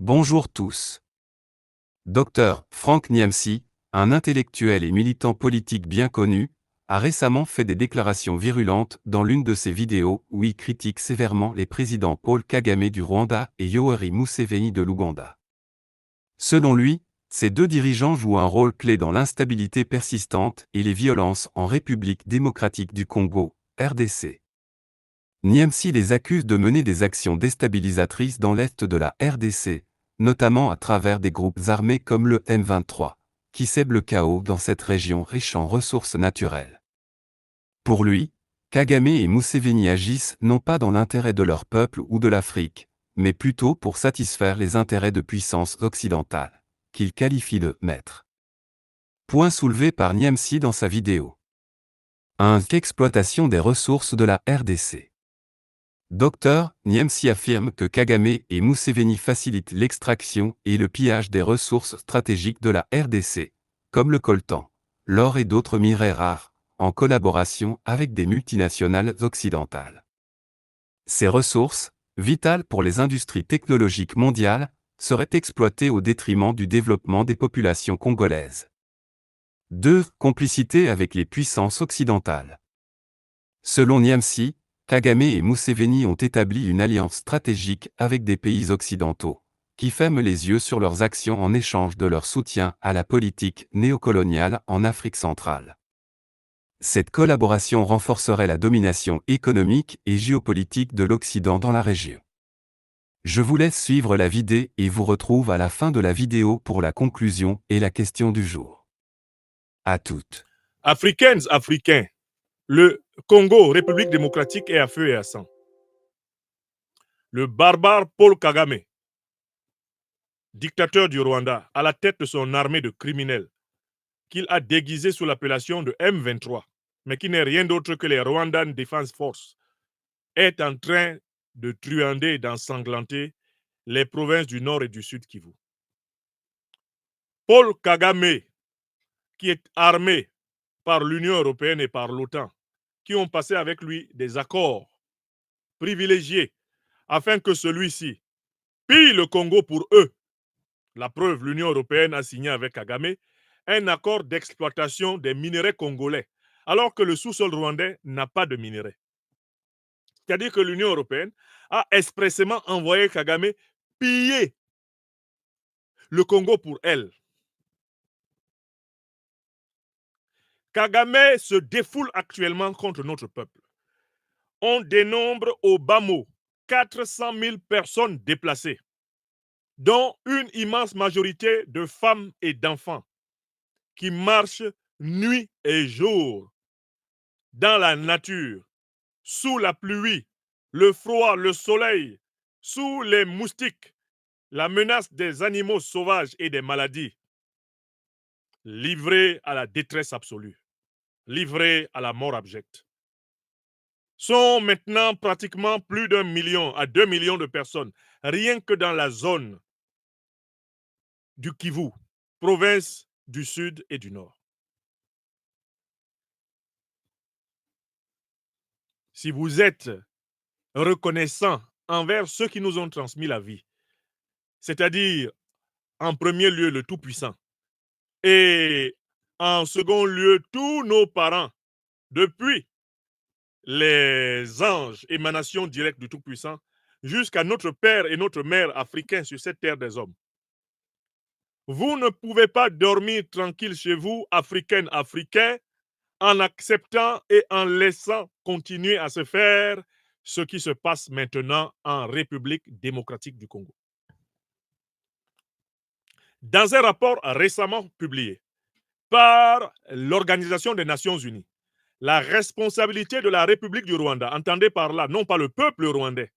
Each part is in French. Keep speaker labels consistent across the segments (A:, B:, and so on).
A: Bonjour tous. Dr. Frank Niamsi, un intellectuel et militant politique bien connu, a récemment fait des déclarations virulentes dans l'une de ses vidéos où il critique sévèrement les présidents Paul Kagame du Rwanda et Yoweri Museveni de l'Ouganda. Selon lui, ces deux dirigeants jouent un rôle clé dans l'instabilité persistante et les violences en République démocratique du Congo, RDC. Niamsi les accuse de mener des actions déstabilisatrices dans l'est de la RDC, notamment à travers des groupes armés comme le M23, qui sèment le chaos dans cette région riche en ressources naturelles. Pour lui, Kagame et Museveni agissent non pas dans l'intérêt de leur peuple ou de l'Afrique, mais plutôt pour satisfaire les intérêts de puissances occidentales, qu'il qualifie de maîtres. Point soulevé par Niamsi dans sa vidéo. 1. Exploitation des ressources de la RDC. Dr. Niamsi affirme que Kagame et Museveni facilitent l'extraction et le pillage des ressources stratégiques de la RDC, comme le coltan, l'or et d'autres minerais rares, en collaboration avec des multinationales occidentales. Ces ressources, vitales pour les industries technologiques mondiales, seraient exploitées au détriment du développement des populations congolaises. 2. Complicité avec les puissances occidentales. Selon Niamsi, Kagame et Museveni ont établi une alliance stratégique avec des pays occidentaux, qui ferment les yeux sur leurs actions en échange de leur soutien à la politique néocoloniale en Afrique centrale. Cette collaboration renforcerait la domination économique et géopolitique de l'Occident dans la région. Je vous laisse suivre la vidéo et vous retrouve à la fin de la vidéo pour la conclusion et la question du jour. À toutes.
B: Africaines, Africains, le Congo, République démocratique, est à feu et à sang. Le barbare Paul Kagame, dictateur du Rwanda, à la tête de son armée de criminels, qu'il a déguisé sous l'appellation de M23, mais qui n'est rien d'autre que les Rwandan Defense Force, est en train de truander et d'ensanglanter les provinces du Nord et du Sud Kivu. Paul Kagame, qui est armé par l'Union européenne et par l'OTAN, qui ont passé avec lui des accords privilégiés afin que celui-ci pille le Congo pour eux. La preuve, l'Union européenne a signé avec Kagame un accord d'exploitation des minerais congolais, alors que le sous-sol rwandais n'a pas de minerais. C'est-à-dire que l'Union européenne a expressément envoyé Kagame piller le Congo pour elle. Kagame se défoule actuellement contre notre peuple. On dénombre au bas mot 400 000 personnes déplacées, dont une immense majorité de femmes et d'enfants qui marchent nuit et jour dans la nature, sous la pluie, le froid, le soleil, sous les moustiques, la menace des animaux sauvages et des maladies, livrés à la détresse absolue, livrés à la mort abjecte. Sont maintenant pratiquement plus d'1 million à 2 millions de personnes, rien que dans la zone du Kivu, province du Sud et du Nord. Si vous êtes reconnaissant envers ceux qui nous ont transmis la vie, c'est-à-dire en premier lieu le Tout-Puissant et en second lieu tous nos parents, depuis les anges, émanations directes du Tout-Puissant, jusqu'à notre père et notre mère africains sur cette terre des hommes. Vous ne pouvez pas dormir tranquille chez vous, africaines, africains, en acceptant et en laissant continuer à se faire ce qui se passe maintenant en République démocratique du Congo. Dans un rapport récemment publié par l'Organisation des Nations Unies, la responsabilité de la République du Rwanda, entendez par là non pas le peuple rwandais,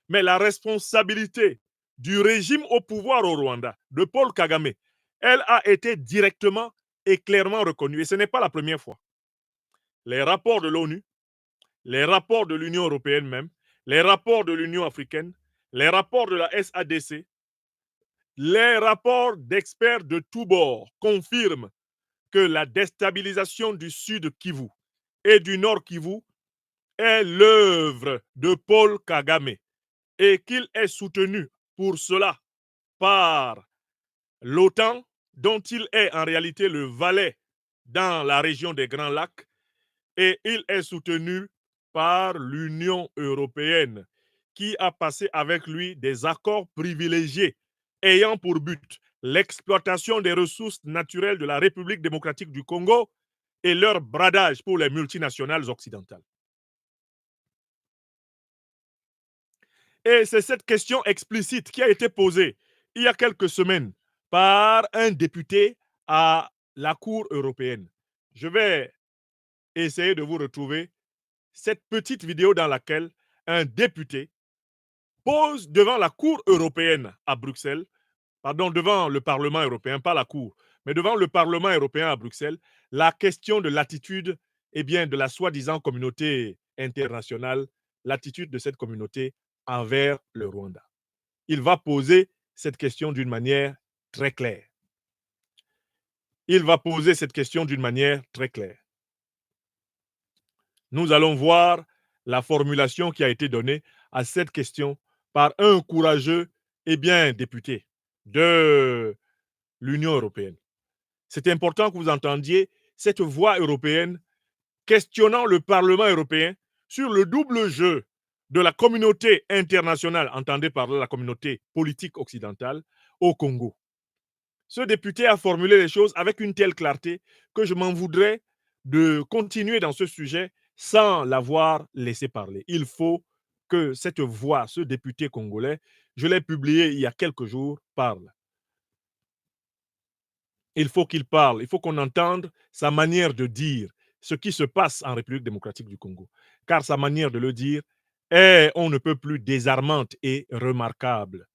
B: mais la responsabilité du régime au pouvoir au Rwanda, de Paul Kagame, elle a été directement et clairement reconnue. Et ce n'est pas la première fois. Les rapports de l'ONU, les rapports de l'Union européenne même, les rapports de l'Union africaine, les rapports de la SADC, les rapports d'experts de tous bords confirment que la déstabilisation du Sud Kivu et du Nord Kivu est l'œuvre de Paul Kagame et qu'il est soutenu pour cela par l'OTAN, dont il est en réalité le valet dans la région des Grands Lacs, et il est soutenu par l'Union européenne, qui a passé avec lui des accords privilégiés ayant pour but l'exploitation des ressources naturelles de la République démocratique du Congo et leur bradage pour les multinationales occidentales. Et c'est cette question explicite qui a été posée il y a quelques semaines par un député à la Cour européenne. Je vais essayer de vous retrouver cette petite vidéo dans laquelle un député pose devant la Cour européenne à Bruxelles, pardon, devant le Parlement européen, pas la Cour, mais devant le Parlement européen à Bruxelles, la question de l'attitude de la soi-disant communauté internationale, l'attitude de cette communauté envers le Rwanda. Il va poser cette question d'une manière très claire. Il va poser cette question d'une manière très claire. Nous allons voir la formulation qui a été donnée à cette question par un courageux député de l'Union européenne. C'est important que vous entendiez cette voix européenne questionnant le Parlement européen sur le double jeu de la communauté internationale, entendez par là la communauté politique occidentale, au Congo. Ce député a formulé les choses avec une telle clarté que je m'en voudrais de continuer dans ce sujet sans l'avoir laissé parler. Il faut que cette voix, ce député congolais, je l'ai publié il y a quelques jours, parle. Il faut qu'il parle, il faut qu'on entende sa manière de dire ce qui se passe en République démocratique du Congo. Car sa manière de le dire est, on ne peut plus, désarmante et remarquable.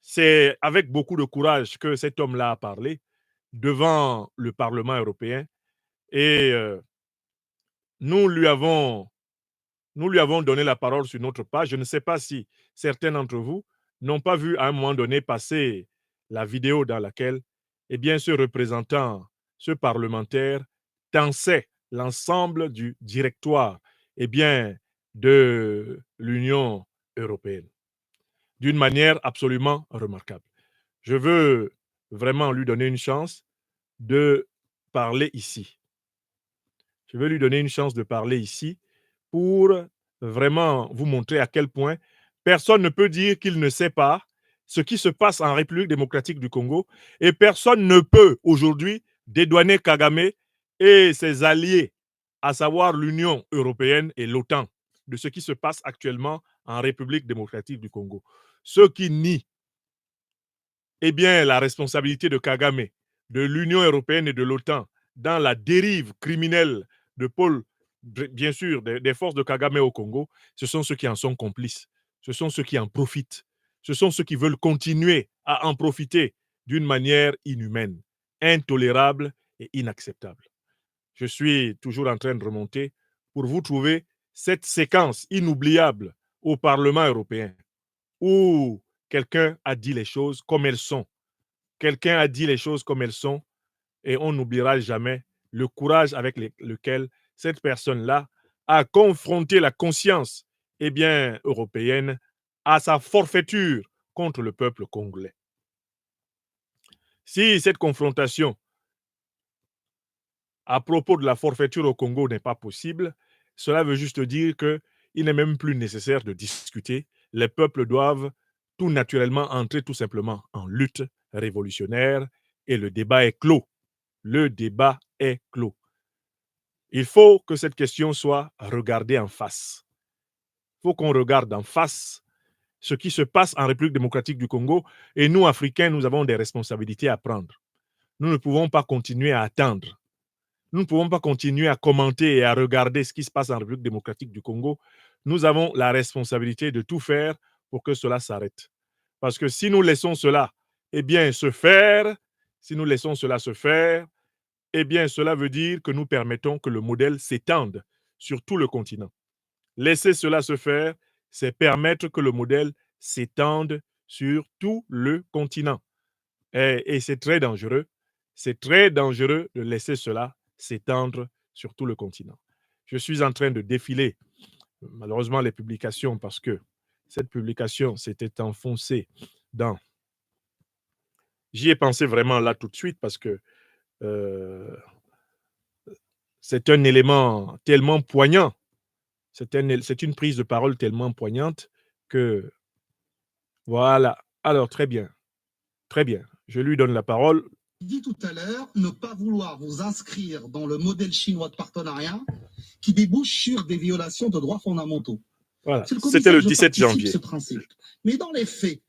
B: C'est avec beaucoup de courage que cet homme-là a parlé devant le Parlement européen et nous lui avons donné la parole sur notre page. Je ne sais pas si certains d'entre vous n'ont pas vu à un moment donné passer la vidéo dans laquelle ce représentant, ce parlementaire, tensait l'ensemble du directoire de l'Union européenne d'une manière absolument remarquable. Je veux vraiment lui donner une chance de parler ici. Je veux lui donner une chance de parler ici pour vraiment vous montrer à quel point personne ne peut dire qu'il ne sait pas ce qui se passe en République démocratique du Congo et personne ne peut aujourd'hui dédouaner Kagame et ses alliés, à savoir l'Union européenne et l'OTAN, de ce qui se passe actuellement en République démocratique du Congo. Ceux qui nient la responsabilité de Kagame, de l'Union européenne et de l'OTAN dans la dérive criminelle de Paul, bien sûr, des forces de Kagame au Congo, ce sont ceux qui en sont complices. Ce sont ceux qui en profitent. Ce sont ceux qui veulent continuer à en profiter d'une manière inhumaine, intolérable et inacceptable. Je suis toujours en train de remonter pour vous trouver cette séquence inoubliable au Parlement européen où quelqu'un a dit les choses comme elles sont. Quelqu'un a dit les choses comme elles sont et on n'oubliera jamais le courage avec lequel cette personne-là a confronté la conscience européenne à sa forfaiture contre le peuple congolais. Si cette confrontation à propos de la forfaiture au Congo n'est pas possible, cela veut juste dire qu'il n'est même plus nécessaire de discuter. Les peuples doivent tout naturellement entrer tout simplement en lutte révolutionnaire et le débat est clos. Le débat est clos. Il faut que cette question soit regardée en face. Il faut qu'on regarde en face ce qui se passe en République démocratique du Congo et nous, Africains, nous avons des responsabilités à prendre. Nous ne pouvons pas continuer à attendre. Nous ne pouvons pas continuer à commenter et à regarder ce qui se passe en République démocratique du Congo. Nous avons la responsabilité de tout faire pour que cela s'arrête. Parce que si nous laissons cela se faire, si nous laissons cela se faire, cela veut dire que nous permettons que le modèle s'étende sur tout le continent. Laisser cela se faire, c'est permettre que le modèle s'étende sur tout le continent. Et c'est très dangereux. C'est très dangereux de laisser cela s'étendre sur tout le continent. Je suis en train de défiler, malheureusement, les publications parce que cette publication s'était enfoncée dans J'y ai pensé vraiment là tout de suite parce que c'est un élément tellement poignant. C'est une prise de parole tellement poignante que voilà. Alors, très bien. Très bien. Je lui donne la parole.
C: Dit tout à l'heure, ne pas vouloir vous inscrire dans le modèle chinois de partenariat qui débouche sur des violations de droits fondamentaux.
B: Voilà. C'était le 17 janvier.
C: Ce principe. Mais dans les faits,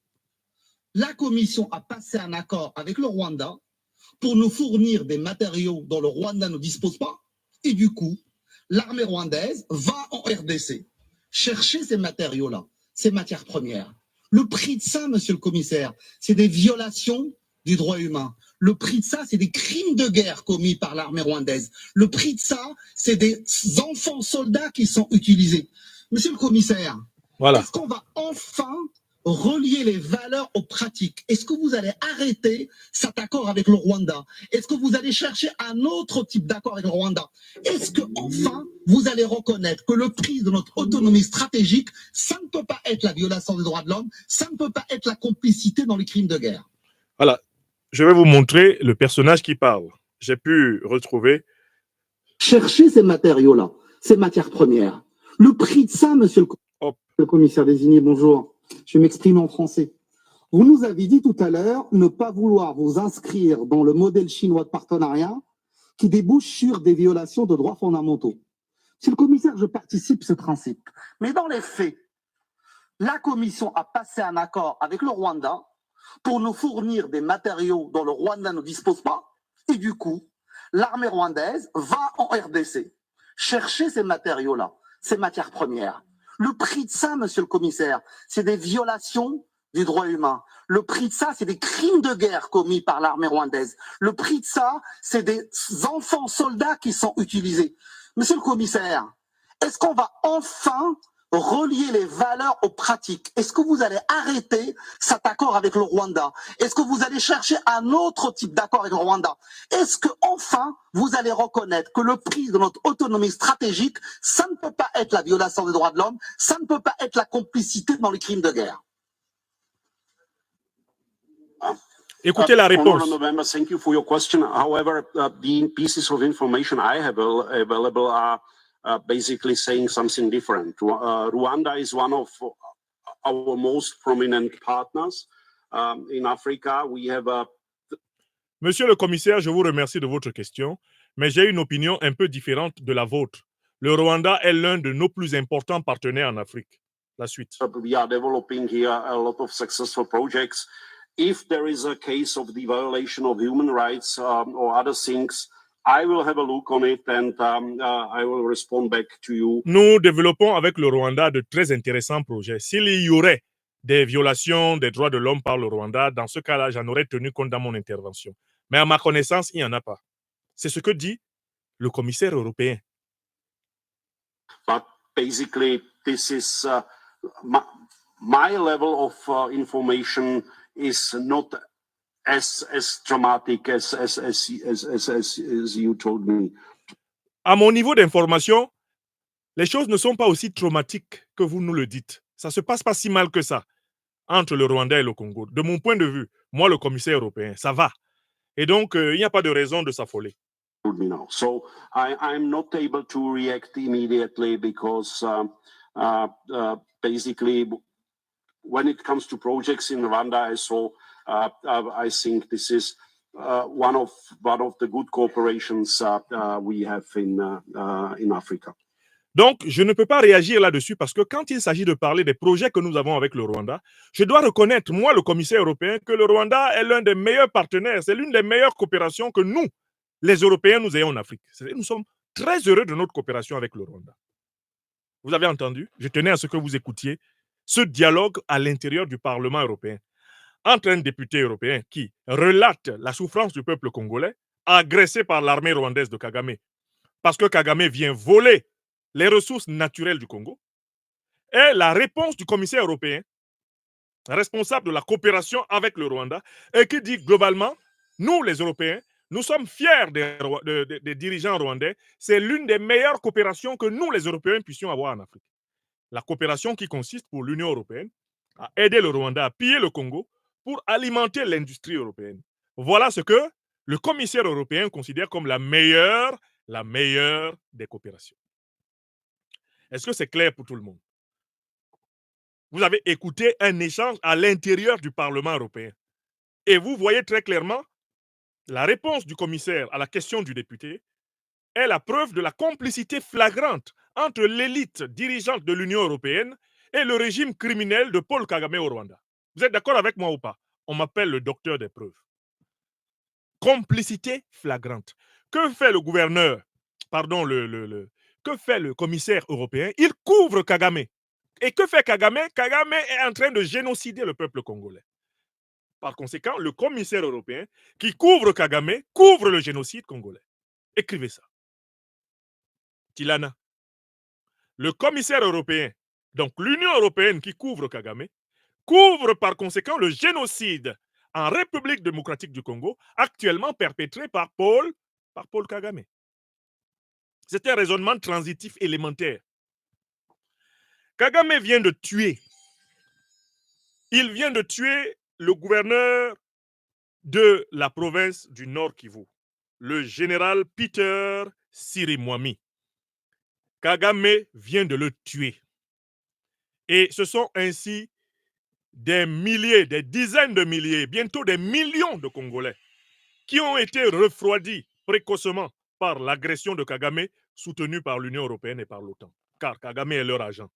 C: la Commission a passé un accord avec le Rwanda pour nous fournir des matériaux dont le Rwanda ne dispose pas. Et du coup, l'armée rwandaise va en RDC chercher ces matériaux-là, ces matières premières. Le prix de ça, monsieur le commissaire, c'est des violations du droit humain. Le prix de ça, c'est des crimes de guerre commis par l'armée rwandaise. Le prix de ça, c'est des enfants soldats qui sont utilisés. Monsieur le commissaire, voilà. Est-ce qu'on va enfin relier les valeurs aux pratiques? Est-ce que vous allez arrêter cet accord avec le Rwanda? Est-ce que vous allez chercher un autre type d'accord avec le Rwanda? Est-ce que enfin vous allez reconnaître que le prix de notre autonomie stratégique, ça ne peut pas être la violation des droits de l'homme, ça ne peut pas être la complicité dans les crimes de guerre?
B: Voilà, je vais vous montrer le personnage qui parle. J'ai pu retrouver.
C: Chercher ces matériaux-là, ces matières premières. Le prix de ça, monsieur le commissaire désigné, bonjour. Je vais m'exprimer en français. Vous nous avez dit tout à l'heure ne pas vouloir vous inscrire dans le modèle chinois de partenariat qui débouche sur des violations de droits fondamentaux. Monsieur le commissaire, je participe à ce principe. Mais dans les faits, la Commission a passé un accord avec le Rwanda pour nous fournir des matériaux dont le Rwanda ne dispose pas. Et du coup, l'armée rwandaise va en RDC chercher ces matériaux-là, ces matières premières. Le prix de ça, monsieur le commissaire, c'est des violations du droit humain. Le prix de ça, c'est des crimes de guerre commis par l'armée rwandaise. Le prix de ça, c'est des enfants soldats qui sont utilisés. Monsieur le commissaire, est-ce qu'on va enfin relier les valeurs aux pratiques? Est-ce que vous allez arrêter cet accord avec le Rwanda? Est-ce que vous allez chercher un autre type d'accord avec le Rwanda? Est-ce que enfin vous allez reconnaître que le prix de notre autonomie stratégique, ça ne peut pas être la violation des droits de l'homme, ça ne peut pas être la complicité dans les crimes de guerre?
B: Écoutez la réponse.
D: November, thank you for your question. However, the pieces of information I have available are basically saying something different. Rwanda is one of our most prominent partners in Africa. We have a...
B: Monsieur le commissaire, je vous remercie de votre question, mais j'ai une opinion un peu différente de la vôtre. Le Rwanda est l'un de nos plus importants partenaires en Afrique. La suite.
D: We are developing here a lot of successful projects. If there is a case of the violation of human rights or other things, I will have a look on it and I will respond back to you.
B: Nous développons avec le Rwanda de très intéressants projets. S'il y aurait des violations des droits de l'homme par le Rwanda, dans ce cas-là, j'en aurais tenu compte dans mon intervention. Mais à ma connaissance, il n'y en a pas. C'est ce que dit le commissaire européen.
D: But basically, this is my level of information is not as dramatic as you told me.
B: À mon niveau d'information, les choses ne sont pas aussi traumatiques que vous nous le dites. Ça ne se passe pas si mal que ça entre le Rwanda et le Congo. De mon point de vue, moi, le commissaire européen, ça va. Et donc, il n'y a pas de raison de s'affoler.
D: So I'm not able to react immediately because basically, when it comes to projects in Rwanda, I think this is one of the good cooperations we have in Africa.
B: Donc, je ne peux pas réagir là-dessus parce que quand il s'agit de parler des projets que nous avons avec le Rwanda, je dois reconnaître, moi, le commissaire européen, que le Rwanda est l'un des meilleurs partenaires. C'est l'une des meilleures coopérations que nous, les Européens, nous ayons en Afrique. Nous sommes très heureux de notre coopération avec le Rwanda. Vous avez entendu? Je tenais à ce que vous écoutiez ce dialogue à l'intérieur du Parlement européen entre un député européen qui relate la souffrance du peuple congolais agressé par l'armée rwandaise de Kagame parce que Kagame vient voler les ressources naturelles du Congo, et la réponse du commissaire européen responsable de la coopération avec le Rwanda et qui dit globalement, nous les Européens, nous sommes fiers des dirigeants rwandais, c'est l'une des meilleures coopérations que nous les Européens puissions avoir en Afrique. La coopération qui consiste pour l'Union européenne à aider le Rwanda à piller le Congo pour alimenter l'industrie européenne. Voilà ce que le commissaire européen considère comme la meilleure des coopérations. Est-ce que c'est clair pour tout le monde? Vous avez écouté un échange à l'intérieur du Parlement européen. Et vous voyez très clairement la réponse du commissaire à la question du député est la preuve de la complicité flagrante entre l'élite dirigeante de l'Union européenne et le régime criminel de Paul Kagame au Rwanda. Vous êtes d'accord avec moi ou pas? On m'appelle le docteur des preuves. Complicité flagrante. Que fait le gouverneur? Pardon, que fait le commissaire européen? Il couvre Kagame. Et que fait Kagame? Kagame est en train de génocider le peuple congolais. Par conséquent, le commissaire européen qui couvre Kagame couvre le génocide congolais. Écrivez ça. Tilana. Le commissaire européen, donc l'Union européenne qui couvre Kagame, couvre par conséquent le génocide en République démocratique du Congo, actuellement perpétré par Paul Kagame. C'est un raisonnement transitif élémentaire. Kagame vient de tuer. Il vient de tuer le gouverneur de la province du Nord Kivu, le général Peter Sirimwami. Kagame vient de le tuer. Et ce sont ainsi des milliers, des dizaines de milliers, bientôt des millions de Congolais qui ont été refroidis précocement par l'agression de Kagame soutenue par l'Union européenne et par l'OTAN, car Kagame est leur agent.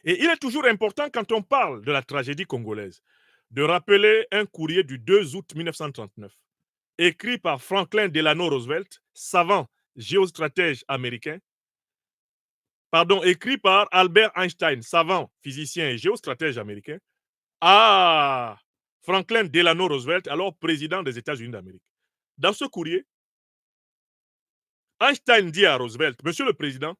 B: Et il est toujours important, quand on parle de la tragédie congolaise, de rappeler un courrier du 2 août 1939, écrit par Franklin Delano Roosevelt, savant géostratège américain, écrit par Albert Einstein, savant physicien et géostratège américain, à Franklin Delano Roosevelt, alors président des États-Unis d'Amérique. Dans ce courrier, Einstein dit à Roosevelt, Monsieur le Président,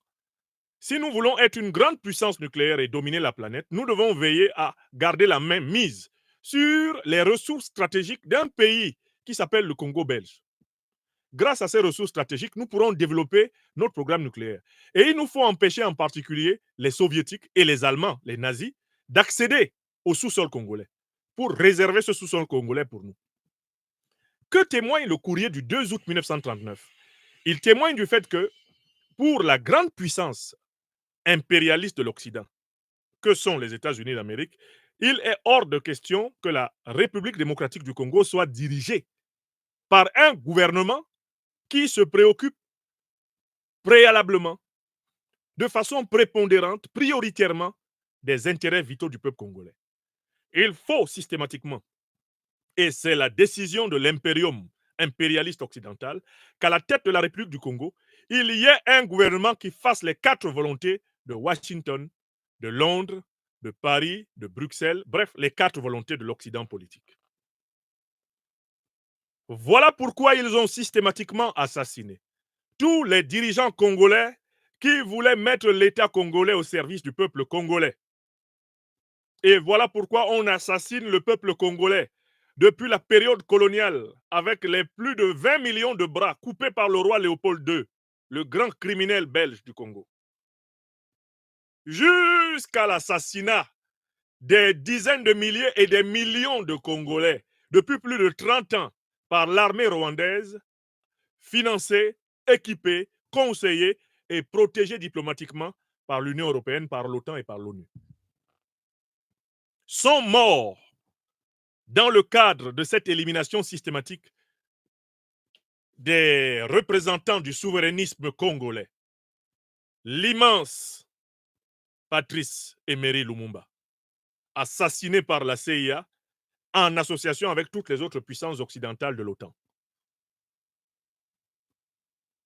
B: si nous voulons être une grande puissance nucléaire et dominer la planète, nous devons veiller à garder la main mise sur les ressources stratégiques d'un pays qui s'appelle le Congo belge. Grâce à ces ressources stratégiques, nous pourrons développer notre programme nucléaire. Et il nous faut empêcher en particulier les soviétiques et les Allemands, les nazis, d'accéder au sous-sol congolais pour réserver ce sous-sol congolais pour nous. Que témoigne le courrier du 2 août 1939? Il témoigne du fait que pour la grande puissance impérialiste de l'Occident, que sont les États-Unis d'Amérique, il est hors de question que la République démocratique du Congo soit dirigée par un gouvernement qui se préoccupe préalablement, de façon prépondérante, prioritairement, des intérêts vitaux du peuple congolais. Il faut systématiquement, et c'est la décision de l'impérium impérialiste occidental, qu'à la tête de la République du Congo, il y ait un gouvernement qui fasse les 4 volontés de Washington, de Londres, de Paris, de Bruxelles, bref, les 4 volontés de l'Occident politique. Voilà pourquoi ils ont systématiquement assassiné tous les dirigeants congolais qui voulaient mettre l'État congolais au service du peuple congolais. Et voilà pourquoi on assassine le peuple congolais depuis la période coloniale, avec les plus de 20 millions de bras coupés par le roi Léopold II, le grand criminel belge du Congo, jusqu'à l'assassinat des dizaines de milliers et des millions de Congolais depuis plus de 30 ans par l'armée rwandaise, financée, équipée, conseillée et protégée diplomatiquement par l'Union européenne, par l'OTAN et par l'ONU. Sont morts dans le cadre de cette élimination systématique des représentants du souverainisme congolais. L'immense Patrice Emery Lumumba, assassiné par la CIA en association avec toutes les autres puissances occidentales de l'OTAN,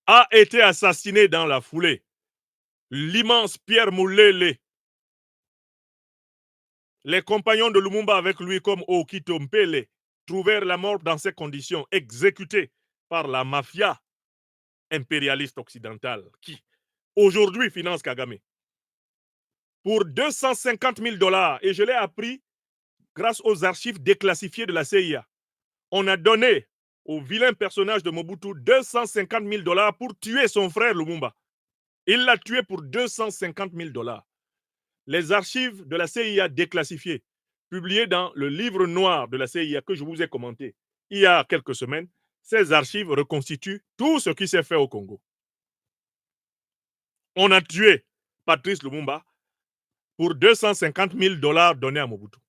B: a été assassiné dans la foulée. L'immense Pierre Moulele, les compagnons de Lumumba avec lui comme Okito Mpele, trouvèrent la mort dans ces conditions, exécutés par la mafia impérialiste occidentale qui, aujourd'hui, finance Kagame. Pour 250 000 $, et je l'ai appris grâce aux archives déclassifiées de la CIA, on a donné au vilain personnage de Mobutu 250 000 $ pour tuer son frère Lumumba. Il l'a tué pour 250 000 $. Les archives de la CIA déclassifiées publiées dans le livre noir de la CIA que je vous ai commenté il y a quelques semaines, ces archives reconstituent tout ce qui s'est fait au Congo. On a tué Patrice Lumumba pour 250 000 $ donnés à Mobutu.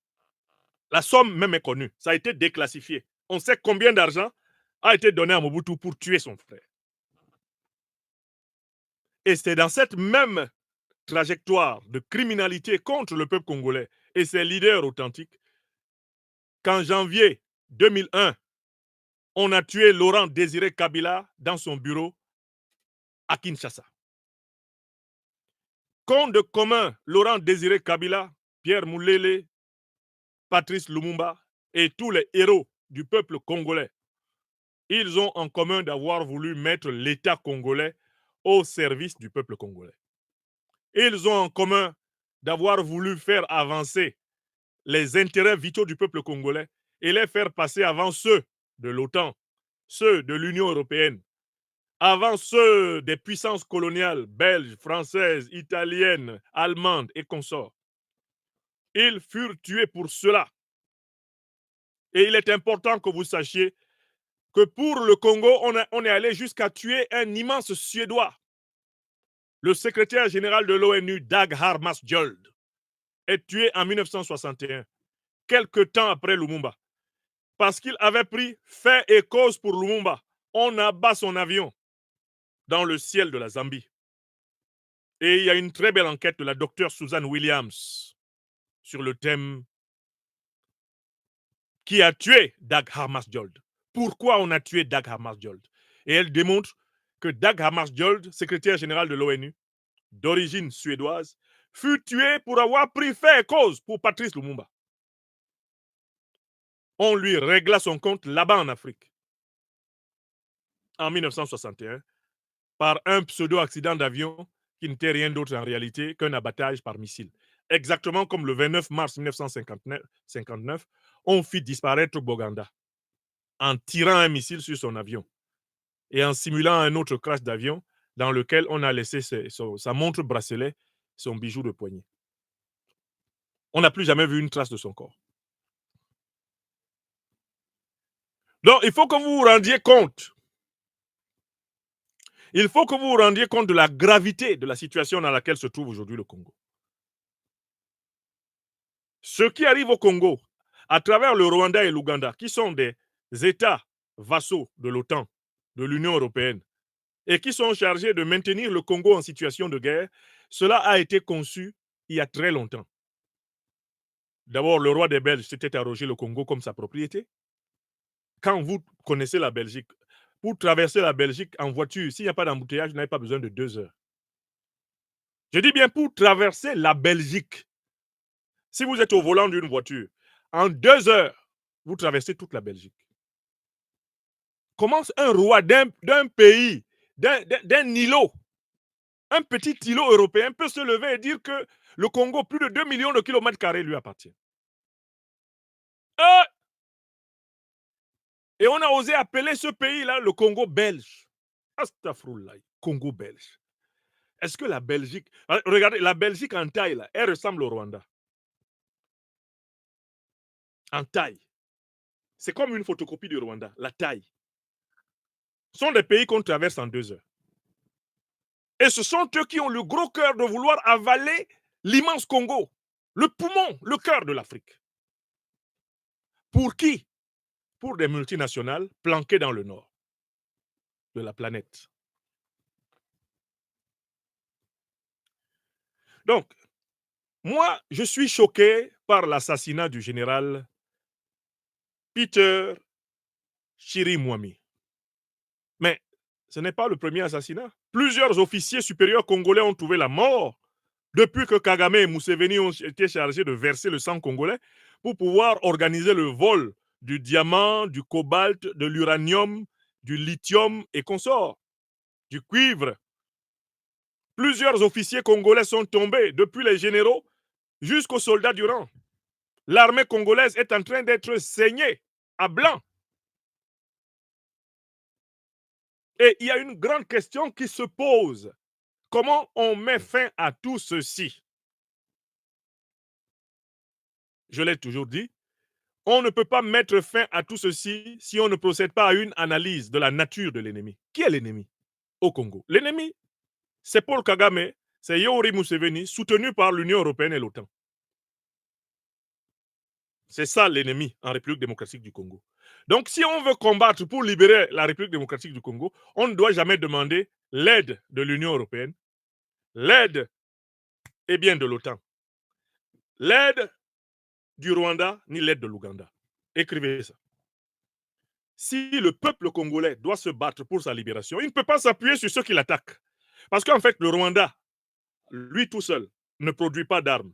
B: La somme même est connue, ça a été déclassifié. On sait combien d'argent a été donné à Mobutu pour tuer son frère. Et c'est dans cette même trajectoire de criminalité contre le peuple congolais et ses leaders authentiques qu'en janvier 2001, on a tué Laurent Désiré Kabila dans son bureau à Kinshasa. Qu'ont de commun Laurent Désiré Kabila, Pierre Moulele, Patrice Lumumba et tous les héros du peuple congolais? Ils ont en commun d'avoir voulu mettre l'État congolais au service du peuple congolais. Ils ont en commun d'avoir voulu faire avancer les intérêts vitaux du peuple congolais et les faire passer avant ceux de l'OTAN, ceux de l'Union européenne, avant ceux des puissances coloniales belges, françaises, italiennes, allemandes et consorts. Ils furent tués pour cela. Et il est important que vous sachiez que pour le Congo, on est allé jusqu'à tuer un immense Suédois. Le secrétaire général de l'ONU, Dag Hammarskjöld, est tué en 1961, quelque temps après Lumumba. Parce qu'il avait pris fait et cause pour Lumumba. On abat son avion dans le ciel de la Zambie. Et il y a une très belle enquête de la docteure Susan Williams sur le thème qui a tué Dag Hammarskjöld. Pourquoi on a tué Dag Hammarskjöld? Et elle démontre que Dag Hammarskjöld, secrétaire général de l'ONU, d'origine suédoise, fut tué pour avoir pris fait et cause pour Patrice Lumumba. On lui régla son compte là-bas en Afrique, en 1961, par un pseudo-accident d'avion qui n'était rien d'autre en réalité qu'un abattage par missile. Exactement comme le 29 mars 1959, on fit disparaître Boganda en tirant un missile sur son avion et en simulant un autre crash d'avion dans lequel on a laissé sa montre bracelet, son bijou de poignet. On n'a plus jamais vu une trace de son corps. Donc, il faut que vous vous rendiez compte. Il faut que vous vous rendiez compte de la gravité de la situation dans laquelle se trouve aujourd'hui le Congo. Ce qui arrive au Congo, à travers le Rwanda et l'Ouganda, qui sont des États vassaux de l'OTAN, de l'Union européenne, et qui sont chargés de maintenir le Congo en situation de guerre, cela a été conçu il y a très longtemps. D'abord, le roi des Belges s'était arrogé le Congo comme sa propriété. Quand vous connaissez la Belgique, pour traverser la Belgique en voiture, s'il n'y a pas d'embouteillage, vous n'avez pas besoin de 2 heures. Je dis bien pour traverser la Belgique. Si vous êtes au volant d'une voiture, en 2 heures, vous traversez toute la Belgique. Comment un roi d'un pays, d'un îlot, un petit îlot européen peut se lever et dire que le Congo, plus de 2 millions de kilomètres carrés lui appartient? Et on a osé appeler ce pays-là le Congo belge. Astaghfirullah, Congo belge. Est-ce que la Belgique... Regardez, la Belgique en taille, là, elle ressemble au Rwanda. En taille. C'est comme une photocopie du Rwanda, la taille. Ce sont des pays qu'on traverse en 2 heures. Et ce sont eux qui ont le gros cœur de vouloir avaler l'immense Congo, le poumon, le cœur de l'Afrique. Pour qui? Pour des multinationales planquées dans le nord de la planète. Donc, moi, je suis choqué par l'assassinat du général Peter Chirimwami. Mais ce n'est pas le premier assassinat. Plusieurs officiers supérieurs congolais ont trouvé la mort depuis que Kagame et Museveni ont été chargés de verser le sang congolais pour pouvoir organiser le vol du diamant, du cobalt, de l'uranium, du lithium et consorts, du cuivre. Plusieurs officiers congolais sont tombés, depuis les généraux jusqu'aux soldats du rang. L'armée congolaise est en train d'être saignée à blanc. Et il y a une grande question qui se pose. Comment on met fin à tout ceci? je l'ai toujours dit, on ne peut pas mettre fin à tout ceci si on ne procède pas à une analyse de la nature de l'ennemi. Qui est l'ennemi au Congo? L'ennemi, c'est Paul Kagame, c'est Yoweri Museveni, soutenu par l'Union européenne et l'OTAN. C'est ça l'ennemi en République démocratique du Congo. Donc, si on veut combattre pour libérer la République démocratique du Congo, on ne doit jamais demander l'aide de l'Union européenne, l'aide de l'OTAN, l'aide du Rwanda, ni l'aide de l'Ouganda. Écrivez ça. Si le peuple congolais doit se battre pour sa libération, il ne peut pas s'appuyer sur ceux qui l'attaquent. Parce qu'en fait, le Rwanda, lui tout seul, ne produit pas d'armes.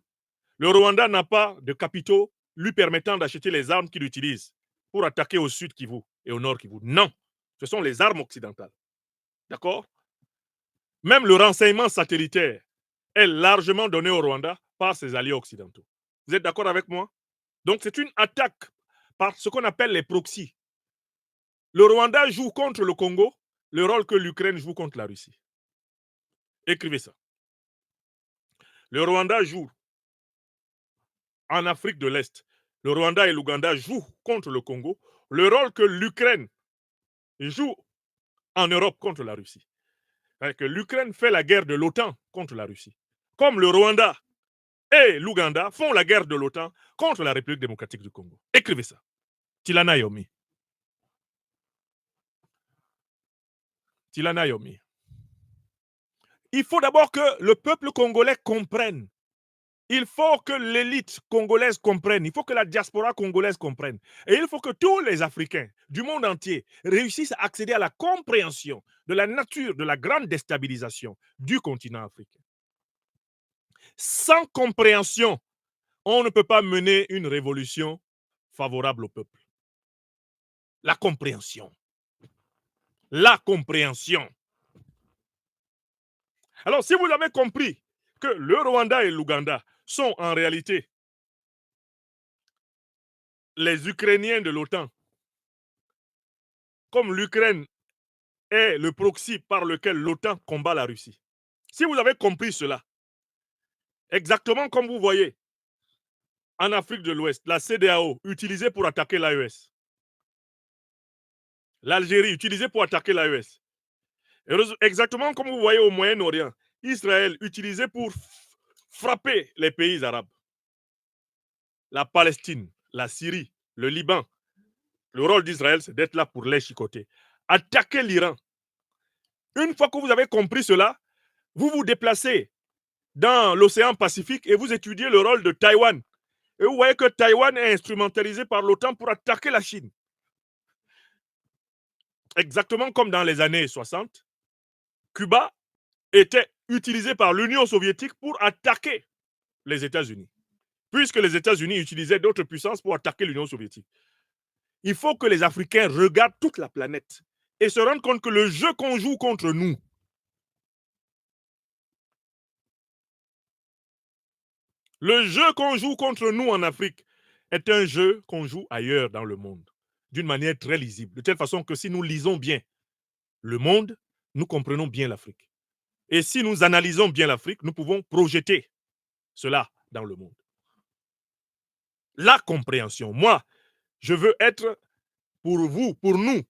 B: Le Rwanda n'a pas de capitaux lui permettant d'acheter les armes qu'il utilise pour attaquer au sud Kivu et au nord Kivu. Non, ce sont les armes occidentales. D'accord? Même le renseignement satellitaire est largement donné au Rwanda par ses alliés occidentaux. Vous êtes d'accord avec moi? Donc c'est une attaque par ce qu'on appelle les proxys. Le Rwanda joue contre le Congo le rôle que l'Ukraine joue contre la Russie. Écrivez ça. Le Rwanda joue en Afrique de l'Est. Le Rwanda et l'Ouganda jouent contre le Congo le rôle que l'Ukraine joue en Europe contre la Russie. Que l'Ukraine fait la guerre de l'OTAN contre la Russie. Comme le Rwanda et l'Ouganda font la guerre de l'OTAN contre la République démocratique du Congo. Écrivez ça. Tilana Yomi. Tilana Yomi. Il faut d'abord que le peuple congolais comprenne. Il faut que l'élite congolaise comprenne. Il faut que la diaspora congolaise comprenne. Et il faut que tous les Africains du monde entier réussissent à accéder à la compréhension de la nature de la grande déstabilisation du continent africain. Sans compréhension, on ne peut pas mener une révolution favorable au peuple. La compréhension. La compréhension. Alors, si vous avez compris que le Rwanda et l'Ouganda sont en réalité les Ukrainiens de l'OTAN, comme l'Ukraine est le proxy par lequel l'OTAN combat la Russie. Si vous avez compris cela, exactement comme vous voyez en Afrique de l'Ouest, la CEDEAO utilisée pour attaquer l'AES, l'Algérie utilisée pour attaquer l'AES, exactement comme vous voyez au Moyen-Orient, Israël utilisé pour frapper les pays arabes, la Palestine, la Syrie, le Liban. Le rôle d'Israël, c'est d'être là pour les chicoter. Attaquer l'Iran. Une fois que vous avez compris cela, vous vous déplacez dans l'océan Pacifique et vous étudiez le rôle de Taïwan. Et vous voyez que Taïwan est instrumentalisé par l'OTAN pour attaquer la Chine. Exactement comme dans les années 60, Cuba était utilisé par l'Union soviétique pour attaquer les États-Unis. Puisque les États-Unis utilisaient d'autres puissances pour attaquer l'Union soviétique. Il faut que les Africains regardent toute la planète et se rendent compte que le jeu qu'on joue contre nous, le jeu qu'on joue contre nous en Afrique est un jeu qu'on joue ailleurs dans le monde, d'une manière très lisible. De telle façon que si nous lisons bien le monde, nous comprenons bien l'Afrique. Et si nous analysons bien l'Afrique, nous pouvons projeter cela dans le monde. La compréhension. Moi, je veux être pour vous, pour nous,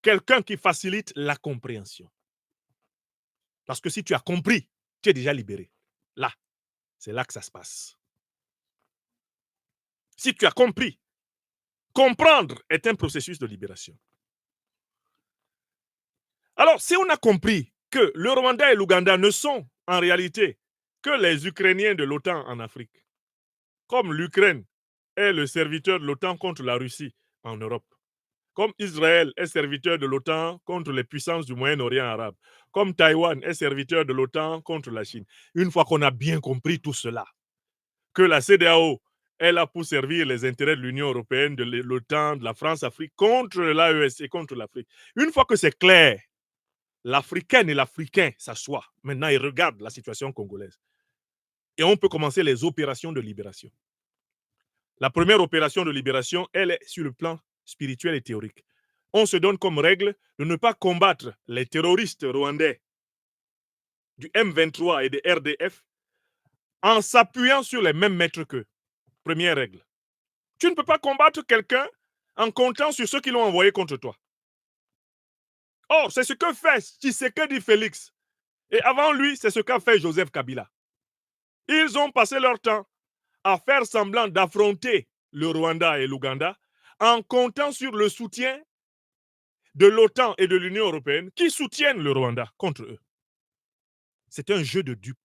B: quelqu'un qui facilite la compréhension. Parce que si tu as compris, tu es déjà libéré. Là, c'est là que ça se passe. Si tu as compris, comprendre est un processus de libération. Alors, si on a compris que le Rwanda et l'Ouganda ne sont en réalité que les Ukrainiens de l'OTAN en Afrique, comme l'Ukraine est le serviteur de l'OTAN contre la Russie en Europe, comme Israël est serviteur de l'OTAN contre les puissances du Moyen-Orient arabe, comme Taïwan est serviteur de l'OTAN contre la Chine. Une fois qu'on a bien compris tout cela, que la CEDEAO est là pour servir les intérêts de l'Union européenne, de l'OTAN, de la France-Afrique, contre l'AES et contre l'Afrique. Une fois que c'est clair, l'Africaine et l'Africain s'assoient. Maintenant, ils regardent la situation congolaise. Et on peut commencer les opérations de libération. La première opération de libération, elle est sur le plan spirituel et théorique. On se donne comme règle de ne pas combattre les terroristes rwandais du M23 et des RDF en s'appuyant sur les mêmes maîtres qu'eux. Première règle. Tu ne peux pas combattre quelqu'un en comptant sur ceux qui l'ont envoyé contre toi. Or, c'est ce que fait Tshisekedi Félix. Et avant lui, c'est ce qu'a fait Joseph Kabila. Ils ont passé leur temps à faire semblant d'affronter le Rwanda et l'Ouganda en comptant sur le soutien de l'OTAN et de l'Union européenne qui soutiennent le Rwanda contre eux. C'est un jeu de dupes.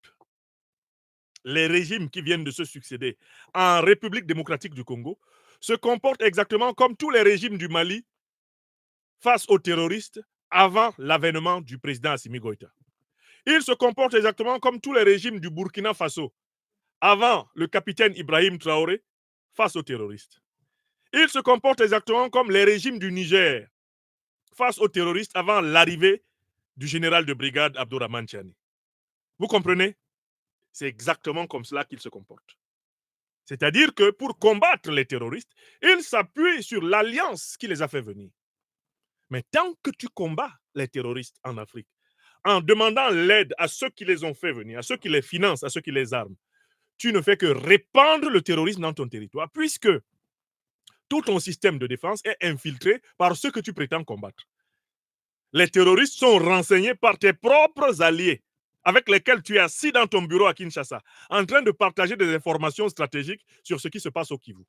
B: Les régimes qui viennent de se succéder en République démocratique du Congo se comportent exactement comme tous les régimes du Mali face aux terroristes avant l'avènement du président Assimi Goïta. Ils se comportent exactement comme tous les régimes du Burkina Faso avant le capitaine Ibrahim Traoré face aux terroristes. Ils se comportent exactement comme les régimes du Niger face aux terroristes avant l'arrivée du général de brigade Abdourahmane Tiani. Vous comprenez? C'est exactement comme cela qu'ils se comportent. C'est-à-dire que pour combattre les terroristes, ils s'appuient sur l'alliance qui les a fait venir. Mais tant que tu combats les terroristes en Afrique, en demandant l'aide à ceux qui les ont fait venir, à ceux qui les financent, à ceux qui les arment, tu ne fais que répandre le terrorisme dans ton territoire, puisque tout ton système de défense est infiltré par ceux que tu prétends combattre. Les terroristes sont renseignés par tes propres alliés, avec lesquels tu es assis dans ton bureau à Kinshasa, en train de partager des informations stratégiques sur ce qui se passe au Kivu.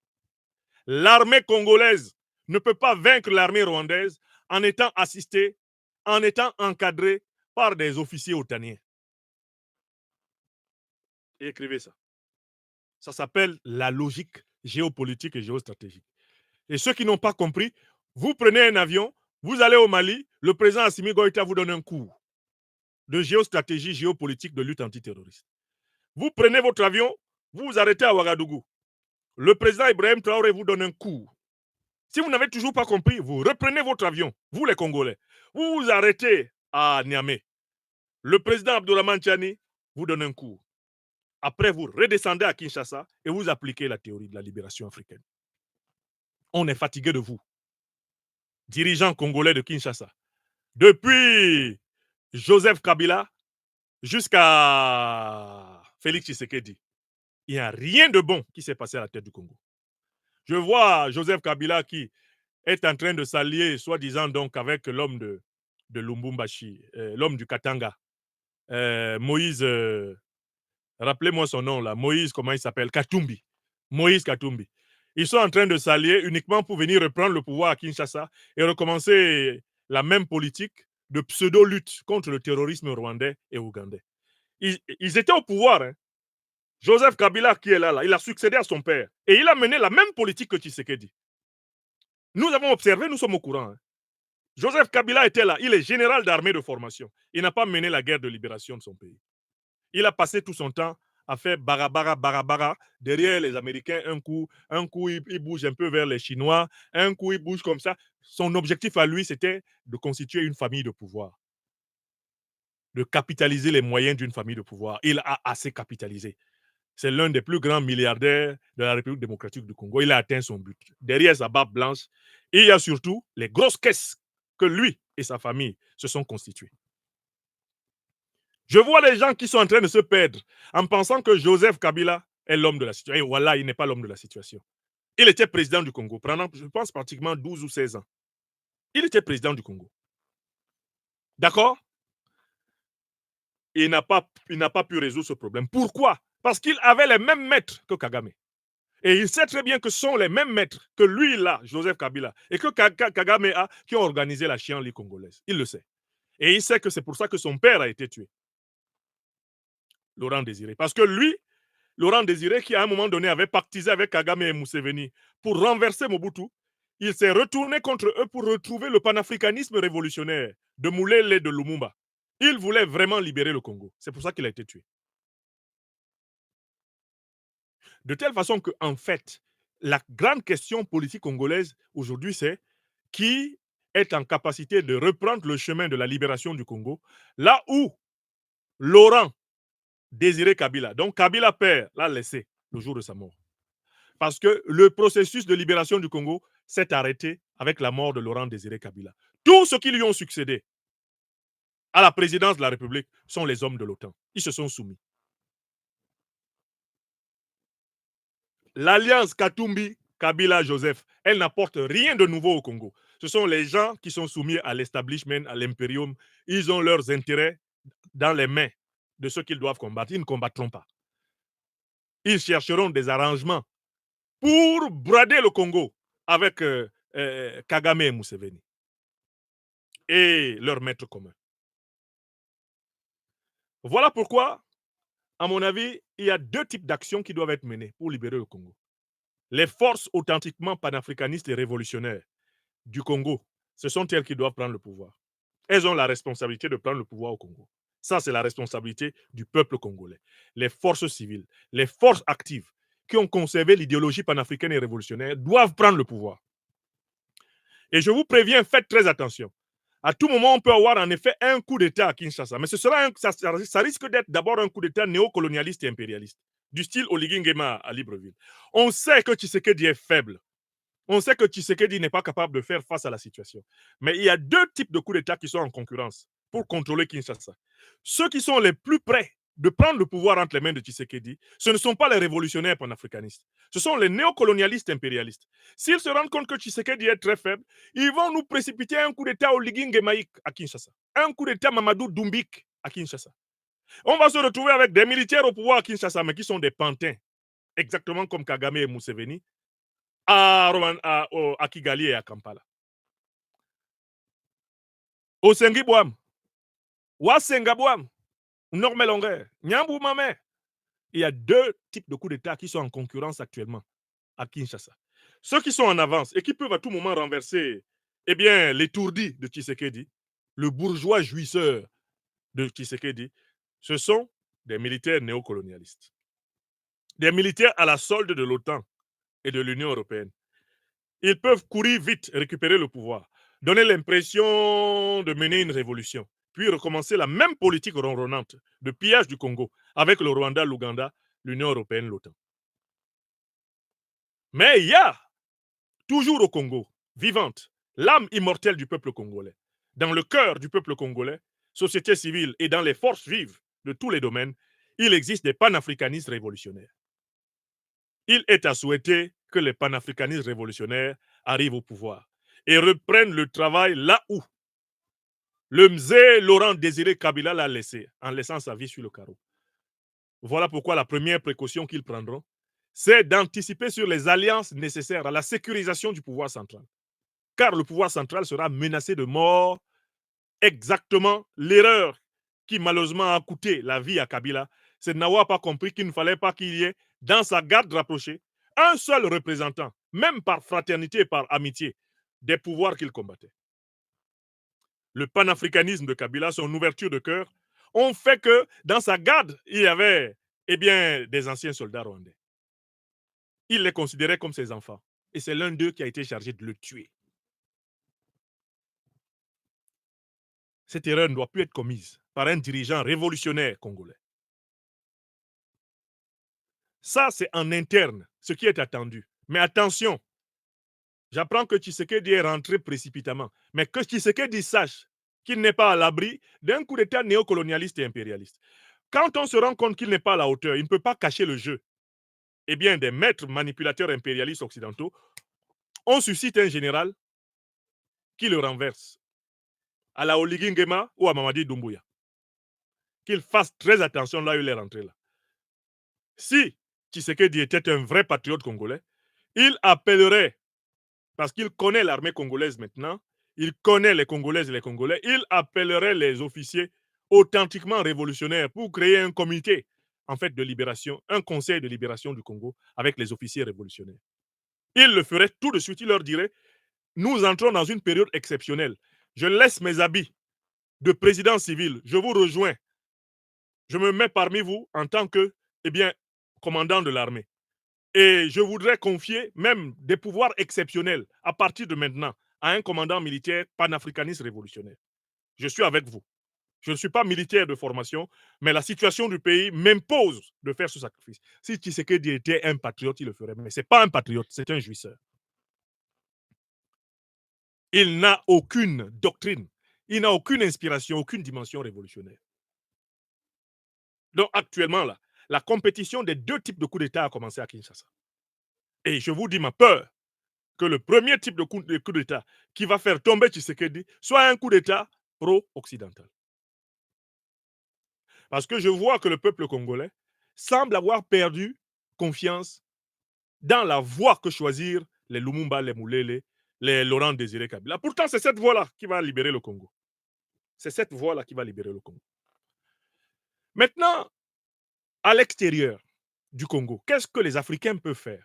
B: L'armée congolaise ne peut pas vaincre l'armée rwandaise en étant assistée, en étant encadrée par des officiers otaniens. Écrivez ça. Ça s'appelle la logique géopolitique et géostratégique. Et ceux qui n'ont pas compris, vous prenez un avion, vous allez au Mali, le président Assimi Goïta vous donne un cours de géostratégie géopolitique de lutte antiterroriste. Vous prenez votre avion, vous vous arrêtez à Ouagadougou. Le président Ibrahim Traoré vous donne un cours. Si vous n'avez toujours pas compris, vous reprenez votre avion, vous les Congolais. Vous vous arrêtez à Niamey. Le président Abdourahmane Tiani vous donne un cours. Après, vous redescendez à Kinshasa et vous appliquez la théorie de la libération africaine. On est fatigué de vous, dirigeants congolais de Kinshasa. Depuis Joseph Kabila jusqu'à Félix Tshisekedi, il n'y a rien de bon qui s'est passé à la tête du Congo. Je vois Joseph Kabila qui est en train de s'allier, soi-disant donc, avec l'homme de Lubumbashi, l'homme du Katanga, Moïse, rappelez-moi son nom là, Moïse, comment il s'appelle? Katumbi. Moïse Katumbi. Ils sont en train de s'allier uniquement pour venir reprendre le pouvoir à Kinshasa et recommencer la même politique de pseudo-lutte contre le terrorisme rwandais et ougandais. Ils étaient au pouvoir. Hein. Joseph Kabila, qui est là, il a succédé à son père. Et il a mené la même politique que Tshisekedi. Nous avons observé, nous sommes au courant. Hein. Joseph Kabila était là. Il est général d'armée de formation. Il n'a pas mené la guerre de libération de son pays. Il a passé tout son temps à faire barabara derrière les Américains. Un coup il bouge un peu vers les Chinois. Un coup, il bouge comme ça. Son objectif à lui, c'était de constituer une famille de pouvoir. De capitaliser les moyens d'une famille de pouvoir. Il a assez capitalisé. C'est l'un des plus grands milliardaires de la République démocratique du Congo. Il a atteint son but. Derrière sa barbe blanche, il y a surtout les grosses caisses que lui et sa famille se sont constituées. Je vois les gens qui sont en train de se perdre en pensant que Joseph Kabila est l'homme de la situation. Et voilà, il n'est pas l'homme de la situation. Il était président du Congo pendant, je pense, pratiquement 12 ou 16 ans. Il était président du Congo. D'accord? Il n'a pas pu résoudre ce problème. Pourquoi? Parce qu'il avait les mêmes maîtres que Kagame. Et il sait très bien que ce sont les mêmes maîtres que lui, là, Joseph Kabila, et que Kagame a, qui ont organisé la chienlit congolaise. Il le sait. Et il sait que c'est pour ça que son père a été tué. Laurent Désiré. Parce que lui, Laurent Désiré, qui à un moment donné avait pactisé avec Kagame et Museveni pour renverser Mobutu, il s'est retourné contre eux pour retrouver le panafricanisme révolutionnaire de Moulele et de Lumumba. Il voulait vraiment libérer le Congo. C'est pour ça qu'il a été tué. De telle façon que, en fait, la grande question politique congolaise aujourd'hui, c'est qui est en capacité de reprendre le chemin de la libération du Congo, là où Laurent Désiré Kabila, donc Kabila père, l'a laissé le jour de sa mort. Parce que le processus de libération du Congo s'est arrêté avec la mort de Laurent Désiré Kabila. Tous ceux qui lui ont succédé à la présidence de la République sont les hommes de l'OTAN. Ils se sont soumis. L'alliance Katumbi Kabila, Joseph, elle n'apporte rien de nouveau au Congo. Ce sont les gens qui sont soumis à l'establishment, à l'impérium. Ils ont leurs intérêts dans les mains de ceux qu'ils doivent combattre. Ils ne combattront pas. Ils chercheront des arrangements pour brader le Congo avec Kagame et Museveni et leur maître commun. Voilà pourquoi, à mon avis, il y a deux types d'actions qui doivent être menées pour libérer le Congo. Les forces authentiquement panafricanistes et révolutionnaires du Congo, ce sont elles qui doivent prendre le pouvoir. Elles ont la responsabilité de prendre le pouvoir au Congo. Ça, c'est la responsabilité du peuple congolais. Les forces civiles, les forces actives qui ont conservé l'idéologie panafricaine et révolutionnaire doivent prendre le pouvoir. Et je vous préviens, faites très attention. À tout moment, on peut avoir en effet un coup d'État à Kinshasa, mais ça risque d'être d'abord un coup d'État néocolonialiste et impérialiste, du style Oligui Nguema à Libreville. On sait que Tshisekedi est faible. On sait que Tshisekedi n'est pas capable de faire face à la situation. Mais il y a deux types de coups d'État qui sont en concurrence pour contrôler Kinshasa. Ceux qui sont les plus près de prendre le pouvoir entre les mains de Tshisekedi, ce ne sont pas les révolutionnaires panafricanistes. Ce sont les néocolonialistes impérialistes. S'ils se rendent compte que Tshisekedi est très faible, ils vont nous précipiter un coup d'État Oligui Nguemaïk à Kinshasa, un coup d'État Mamadou Doumbik à Kinshasa. On va se retrouver avec des militaires au pouvoir à Kinshasa, mais qui sont des pantins, exactement comme Kagame et Museveni, à Kigali et à Kampala. Osengibouam, Wasengabouam, Normelongé, Nyambou Mamé. Il y a deux types de coups d'État qui sont en concurrence actuellement à Kinshasa. Ceux qui sont en avance et qui peuvent à tout moment renverser l'étourdi de Tshisekedi, le bourgeois jouisseur de Tshisekedi, ce sont des militaires néocolonialistes. Des militaires à la solde de l'OTAN et de l'Union européenne. Ils peuvent courir vite, récupérer le pouvoir, donner l'impression de mener une révolution, puis recommencer la même politique ronronnante de pillage du Congo avec le Rwanda, l'Ouganda, l'Union européenne, l'OTAN. Mais il y a toujours au Congo, vivante, l'âme immortelle du peuple congolais. Dans le cœur du peuple congolais, société civile et dans les forces vives de tous les domaines, il existe des panafricanistes révolutionnaires. Il est à souhaiter que les panafricanistes révolutionnaires arrivent au pouvoir et reprennent le travail là où le Mzé Laurent Désiré Kabila l'a laissé, en laissant sa vie sur le carreau. Voilà pourquoi la première précaution qu'ils prendront, c'est d'anticiper sur les alliances nécessaires à la sécurisation du pouvoir central. Car le pouvoir central sera menacé de mort. Exactement l'erreur qui malheureusement a coûté la vie à Kabila, c'est de n'avoir pas compris qu'il ne fallait pas qu'il y ait dans sa garde rapprochée un seul représentant, même par fraternité et par amitié, des pouvoirs qu'il combattait. Le panafricanisme de Kabila, son ouverture de cœur, ont fait que dans sa garde, il y avait des anciens soldats rwandais. Il les considérait comme ses enfants. Et c'est l'un d'eux qui a été chargé de le tuer. Cette erreur ne doit plus être commise par un dirigeant révolutionnaire congolais. Ça, c'est en interne, ce qui est attendu. Mais attention, j'apprends que Tshisekedi est rentré précipitamment, mais que Tshisekedi sache qu'il n'est pas à l'abri d'un coup d'État néocolonialiste et impérialiste. Quand on se rend compte qu'il n'est pas à la hauteur, il ne peut pas cacher le jeu. Des maîtres manipulateurs impérialistes occidentaux, on suscite un général qui le renverse, à la Oligui Nguema ou à Mamadi Doumbouya. Qu'il fasse très attention là où il est rentré là. Si Tshisekedi était un vrai patriote congolais, il appellerait, parce qu'il connaît l'armée congolaise maintenant, il connaît les Congolaises et les Congolais, il appellerait les officiers authentiquement révolutionnaires pour créer un comité de libération, un conseil de libération du Congo avec les officiers révolutionnaires. Il le ferait tout de suite, il leur dirait, nous entrons dans une période exceptionnelle. Je laisse mes habits de président civil, je vous rejoins. Je me mets parmi vous en tant que commandant de l'armée. Et je voudrais confier même des pouvoirs exceptionnels à partir de maintenant à un commandant militaire panafricaniste révolutionnaire. Je suis avec vous. Je ne suis pas militaire de formation, mais la situation du pays m'impose de faire ce sacrifice. Si Tshisekedi était un patriote, il le ferait. Mais ce n'est pas un patriote, c'est un jouisseur. Il n'a aucune doctrine, il n'a aucune inspiration, aucune dimension révolutionnaire. Donc actuellement, là, la compétition des deux types de coups d'État a commencé à Kinshasa. Et je vous dis ma peur, que le premier type de coup d'État qui va faire tomber Tshisekedi soit un coup d'État pro-occidental. Parce que je vois que le peuple congolais semble avoir perdu confiance dans la voie que choisir les Lumumba, les Moulele, les Laurent Désiré Kabila. Pourtant, c'est cette voie-là qui va libérer le Congo. C'est cette voie-là qui va libérer le Congo. Maintenant, à l'extérieur du Congo, qu'est-ce que les Africains peuvent faire?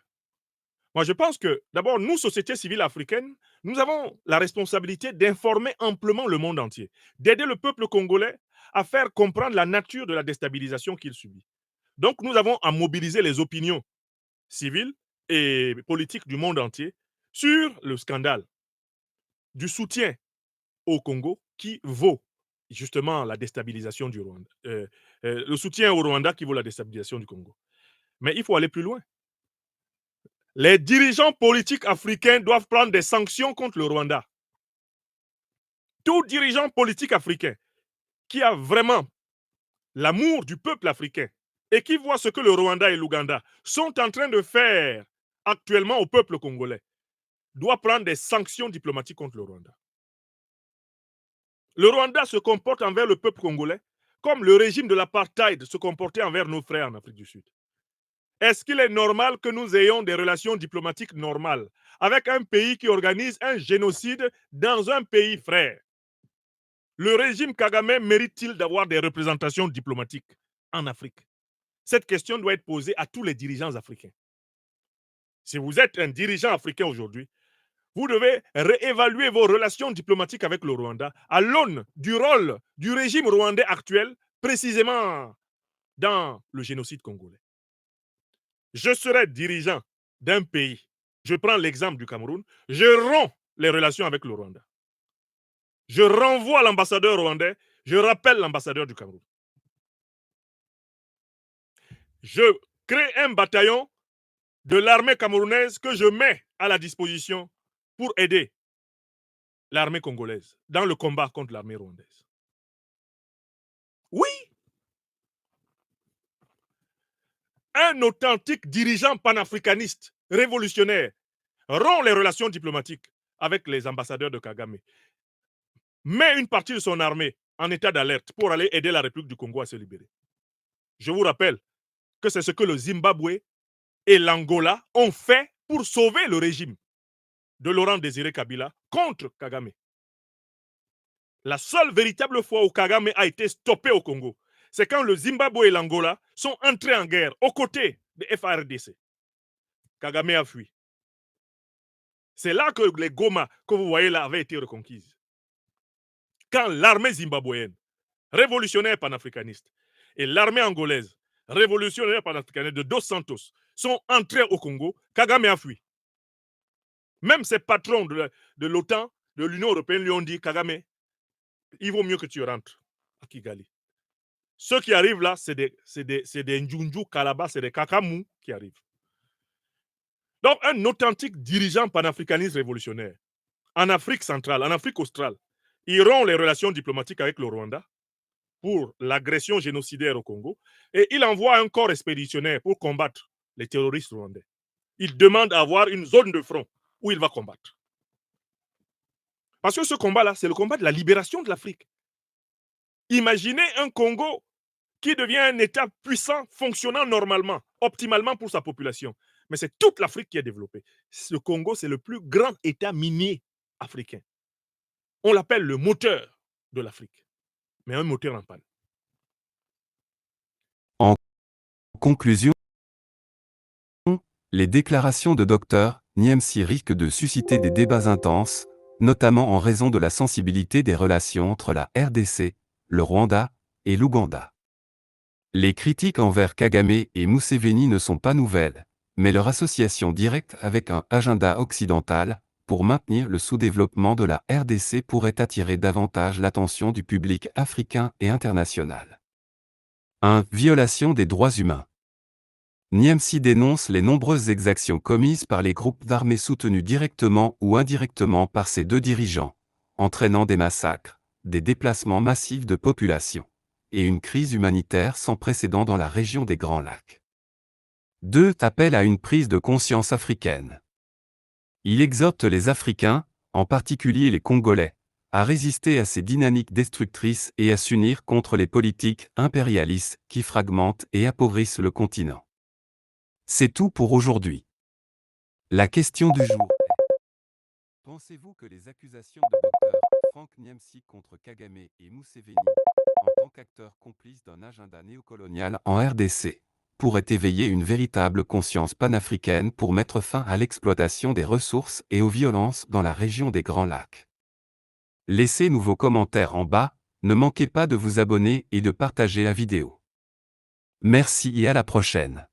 B: Moi, je pense que, d'abord, nous, sociétés civiles africaines, nous avons la responsabilité d'informer amplement le monde entier, d'aider le peuple congolais à faire comprendre la nature de la déstabilisation qu'il subit. Donc, nous avons à mobiliser les opinions civiles et politiques du monde entier sur le scandale du soutien au Congo qui vaut justement la déstabilisation du Rwanda. Le soutien au Rwanda qui vaut la déstabilisation du Congo. Mais il faut aller plus loin. Les dirigeants politiques africains doivent prendre des sanctions contre le Rwanda. Tout dirigeant politique africain qui a vraiment l'amour du peuple africain et qui voit ce que le Rwanda et l'Ouganda sont en train de faire actuellement au peuple congolais doit prendre des sanctions diplomatiques contre le Rwanda. Le Rwanda se comporte envers le peuple congolais comme le régime de l'apartheid se comportait envers nos frères en Afrique du Sud. Est-ce qu'il est normal que nous ayons des relations diplomatiques normales avec un pays qui organise un génocide dans un pays frère? Le régime Kagame mérite-t-il d'avoir des représentations diplomatiques en Afrique? Cette question doit être posée à tous les dirigeants africains. Si vous êtes un dirigeant africain aujourd'hui, vous devez réévaluer vos relations diplomatiques avec le Rwanda à l'aune du rôle du régime rwandais actuel, précisément dans le génocide congolais. Je serais dirigeant d'un pays, je prends l'exemple du Cameroun, je romps les relations avec le Rwanda. Je renvoie l'ambassadeur rwandais, je rappelle l'ambassadeur du Cameroun. Je crée un bataillon de l'armée camerounaise que je mets à la disposition pour aider l'armée congolaise dans le combat contre l'armée rwandaise. Oui, un authentique dirigeant panafricaniste, révolutionnaire, rompt les relations diplomatiques avec les ambassadeurs de Kagame, met une partie de son armée en état d'alerte pour aller aider la République du Congo à se libérer. Je vous rappelle que c'est ce que le Zimbabwe et l'Angola ont fait pour sauver le régime de Laurent Désiré Kabila contre Kagame. La seule véritable fois où Kagame a été stoppé au Congo, c'est quand le Zimbabwe et l'Angola sont entrés en guerre aux côtés de FARDC. Kagame a fui. C'est là que les Goma que vous voyez là avaient été reconquises. Quand l'armée zimbabwéenne, révolutionnaire panafricaniste, et l'armée angolaise, révolutionnaire panafricaniste de Dos Santos, sont entrés au Congo, Kagame a fui. Même ses patrons de l'OTAN, de l'Union européenne, lui ont dit, Kagame, il vaut mieux que tu rentres à Kigali. Ceux qui arrivent là, c'est des Njunju, Kalaba, c'est des Kakamou qui arrivent. Donc, un authentique dirigeant panafricaniste révolutionnaire, en Afrique centrale, en Afrique australe, il rompt les relations diplomatiques avec le Rwanda pour l'agression génocidaire au Congo et il envoie un corps expéditionnaire pour combattre les terroristes rwandais. Il demande à avoir une zone de front où il va combattre. Parce que ce combat-là, c'est le combat de la libération de l'Afrique. Imaginez un Congo qui devient un État puissant, fonctionnant normalement, optimalement pour sa population. Mais c'est toute l'Afrique qui est développée. Le Congo, c'est le plus grand État minier africain. On l'appelle le moteur de l'Afrique, mais un moteur en panne.
A: En conclusion, les déclarations de Dr Niemsi risquent de susciter des débats intenses, notamment en raison de la sensibilité des relations entre la RDC, le Rwanda et l'Ouganda. Les critiques envers Kagame et Museveni ne sont pas nouvelles, mais leur association directe avec un agenda occidental, pour maintenir le sous-développement de la RDC pourrait attirer davantage l'attention du public africain et international. 1. Violation des droits humains. Niemsi dénonce les nombreuses exactions commises par les groupes d'armées soutenus directement ou indirectement par ces deux dirigeants, entraînant des massacres, des déplacements massifs de population, et une crise humanitaire sans précédent dans la région des Grands Lacs. 2. Appel à une prise de conscience africaine. Il exhorte les Africains, en particulier les Congolais, à résister à ces dynamiques destructrices et à s'unir contre les politiques impérialistes qui fragmentent et appauvrissent le continent. C'est tout pour aujourd'hui. La question du jour est: pensez-vous que les accusations de Dr Frank Nyamsi contre Kagame et Museveni, en tant qu'acteurs complices d'un agenda néocolonial en RDC, pourrait éveiller une véritable conscience panafricaine pour mettre fin à l'exploitation des ressources et aux violences dans la région des Grands Lacs? Laissez-nous vos commentaires en bas, ne manquez pas de vous abonner et de partager la vidéo. Merci et à la prochaine.